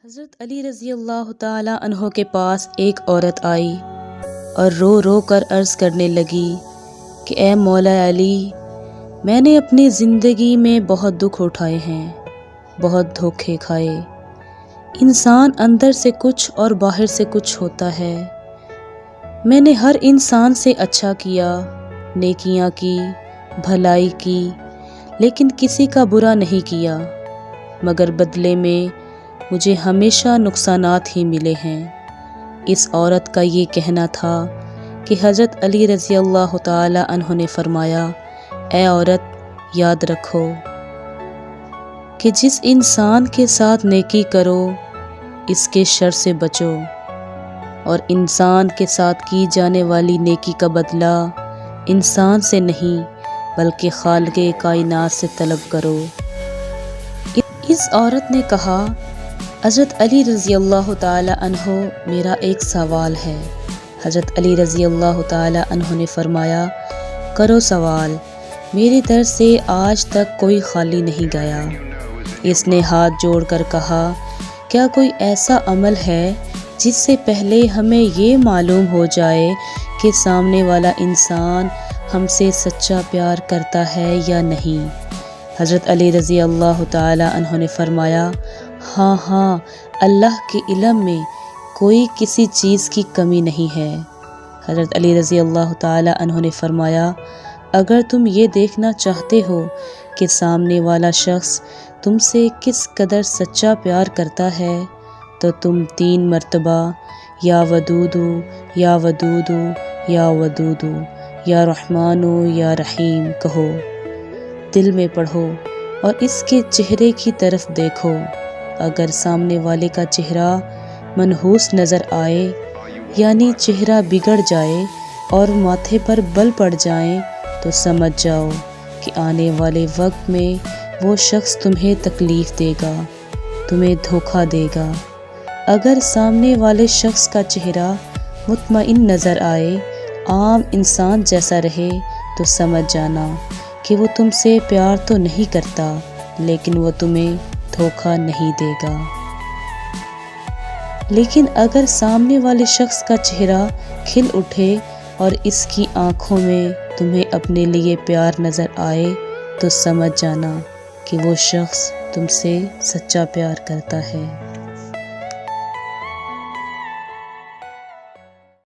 حضرت علی رضی اللہ تعالی عنہ کے پاس ایک عورت آئی اور رو رو کر عرض کرنے لگی کہ اے مولا علی، میں نے اپنی زندگی میں بہت دکھ اٹھائے ہیں، بہت دھوکے کھائے۔ انسان اندر سے کچھ اور باہر سے کچھ ہوتا ہے۔ میں نے ہر انسان سے اچھا کیا، نیکیاں کی، بھلائی کی، لیکن کسی کا برا نہیں کیا، مگر بدلے میں مجھے ہمیشہ نقصانات ہی ملے ہیں۔ اس عورت کا یہ کہنا تھا کہ حضرت علی رضی اللہ تعالی عنہ نے فرمایا، اے عورت، یاد رکھو کہ جس انسان کے ساتھ نیکی کرو اس کے شر سے بچو، اور انسان کے ساتھ کی جانے والی نیکی کا بدلہ انسان سے نہیں بلکہ خالق کائنات سے طلب کرو۔ اس عورت نے کہا، حضرت علی رضی اللہ تعالی عنہ، میرا ایک سوال ہے۔ حضرت علی رضی اللہ تعالی عنہ نے فرمایا، کرو سوال، میری در سے آج تک کوئی خالی نہیں گیا۔ اس نے ہاتھ جوڑ کر کہا، کیا کوئی ایسا عمل ہے جس سے پہلے ہمیں یہ معلوم ہو جائے کہ سامنے والا انسان ہم سے سچا پیار کرتا ہے یا نہیں؟ حضرت علی رضی اللہ تعالی عنہ نے فرمایا، ہاں ہاں، اللہ کے علم میں کوئی کسی چیز کی کمی نہیں ہے۔ حضرت علی رضی اللہ تعالی عنہ نے فرمایا، اگر تم یہ دیکھنا چاہتے ہو کہ سامنے والا شخص تم سے کس قدر سچا پیار کرتا ہے تو تم 3 مرتبہ یا ودودو یا ودودو یا ودودو یا رحمانو یا رحیم کہو، دل میں پڑھو اور اس کے چہرے کی طرف دیکھو۔ اگر سامنے والے کا چہرہ منحوس نظر آئے، یعنی چہرہ بگڑ جائے اور ماتھے پر بل پڑ جائیں، تو سمجھ جاؤ کہ آنے والے وقت میں وہ شخص تمہیں تکلیف دے گا، تمہیں دھوکہ دے گا۔ اگر سامنے والے شخص کا چہرہ مطمئن نظر آئے، عام انسان جیسا رہے، تو سمجھ جانا کہ وہ تم سے پیار تو نہیں کرتا، لیکن وہ تمہیں دھوکہ نہیں دے گا۔ لیکن اگر سامنے والے شخص کا چہرہ کھل اٹھے اور اس کی آنکھوں میں تمہیں اپنے لیے پیار نظر آئے، تو سمجھ جانا کہ وہ شخص تم سے سچا پیار کرتا ہے۔